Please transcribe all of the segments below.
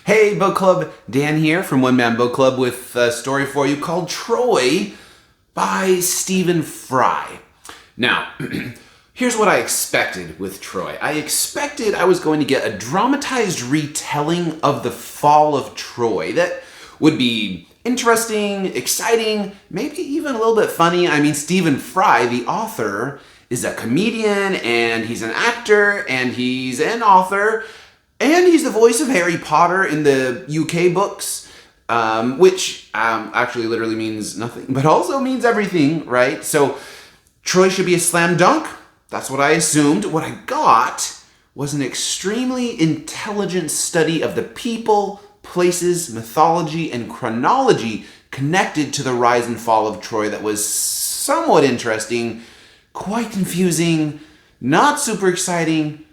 Hey Book Club, Dan here from One Man Book Club with a story for you called Troy by Stephen Fry. Now, here's what I expected with Troy. I expected I was going to get a dramatized retelling of the fall of Troy that would be interesting, exciting, maybe even a little bit funny. I mean, Stephen Fry, the author, is a comedian and he's an actor and he's an author. And he's the voice of Harry Potter in the UK books, which actually literally means nothing, but also means everything, right? So Troy should be a slam dunk. That's what I assumed. What I got was an extremely intelligent study of the people, places, mythology, and chronology connected to the rise and fall of Troy that was somewhat interesting, quite confusing, not super exciting,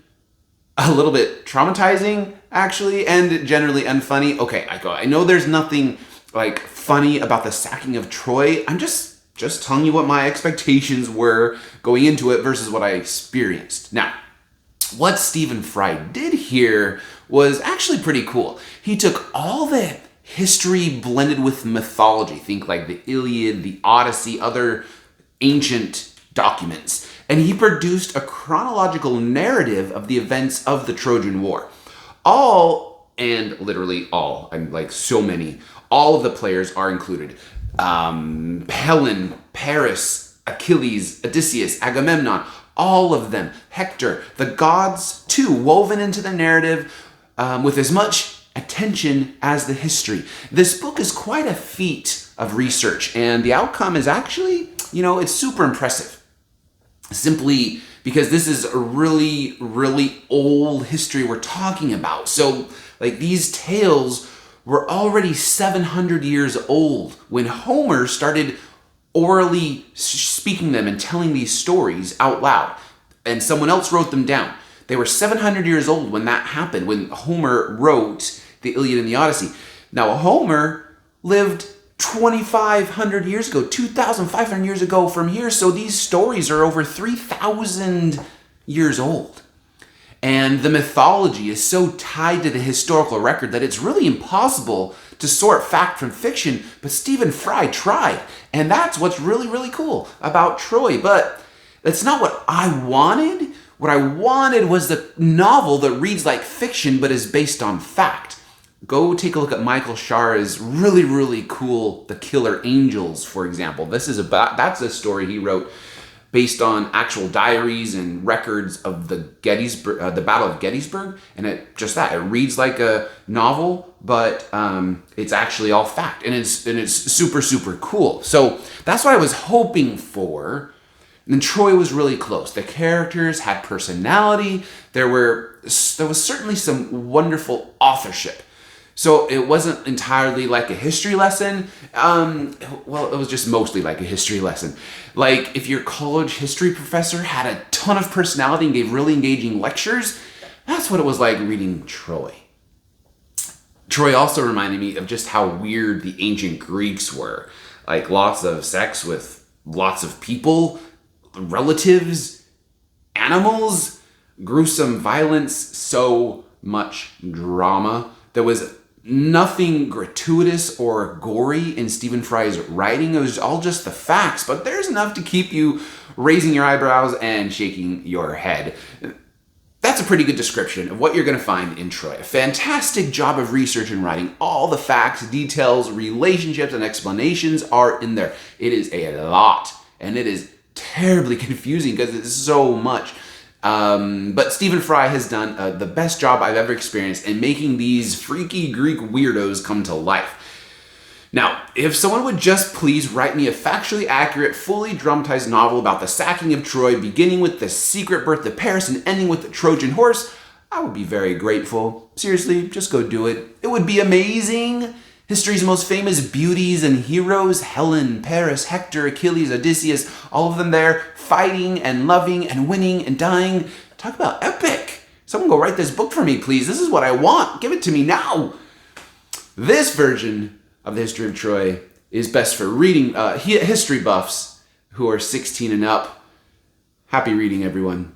a little bit traumatizing, actually, and generally unfunny. Okay, I know there's nothing like funny about the sacking of Troy. I'm just telling you what my expectations were going into it versus what I experienced. Now, what Stephen Fry did here was actually pretty cool. He took all the history blended with mythology, think like the Iliad, the Odyssey, other ancient documents, and he produced a chronological narrative of the events of the Trojan War. All, and literally all, I'm like so many, all of the players are included. Helen, Paris, Achilles, Odysseus, Agamemnon, all of them. Hector, the gods too, woven into the narrative with as much attention as the history. This book is quite a feat of research, and the outcome is actually, it's super impressive. Simply because this is a really, really old history we're talking about. So, like, these tales were already 700 years old when Homer started orally speaking them and telling these stories out loud. And someone else wrote them down. They were 700 years old when that happened, when Homer wrote the Iliad and the Odyssey. Now, Homer lived 2,500 years ago, 2,500 years ago from here. So these stories are over 3,000 years old. And the mythology is so tied to the historical record that it's really impossible to sort fact from fiction. But Stephen Fry tried. And that's what's really, really cool about Troy. But that's not what I wanted. What I wanted was the novel that reads like fiction but is based on fact. Go take a look at Michael Shara's really, really cool The Killer Angels, for example. That's a story he wrote based on actual diaries and records of the Battle of Gettysburg. And it reads like a novel, but it's actually all fact. And it's super, super cool. So that's what I was hoping for. And Troy was really close. The characters had personality. There was certainly some wonderful authorship. So it wasn't entirely like a history lesson. It was just mostly like a history lesson. Like if your college history professor had a ton of personality and gave really engaging lectures, that's what it was like reading Troy. Troy also reminded me of just how weird the ancient Greeks were. Like lots of sex with lots of people, relatives, animals, gruesome violence, so much drama. There was nothing gratuitous or gory in Stephen Fry's writing. It was all just the facts, but there's enough to keep you raising your eyebrows and shaking your head. That's a pretty good description of what you're going to find in Troy. A fantastic job of research and writing. All the facts, details, relationships, and explanations are in there. It is a lot, and it is terribly confusing because it's so much. But Stephen Fry has done the best job I've ever experienced in making these freaky Greek weirdos come to life. Now, if someone would just please write me a factually accurate, fully dramatized novel about the sacking of Troy, beginning with the secret birth of Paris and ending with the Trojan horse, I would be very grateful. Seriously, just go do it. It would be amazing. History's most famous beauties and heroes, Helen, Paris, Hector, Achilles, Odysseus, all of them there, fighting and loving and winning and dying. Talk about epic. Someone go write this book for me, please. This is what I want. Give it to me now. This version of the history of Troy is best for reading history buffs who are 16 and up. Happy reading, everyone.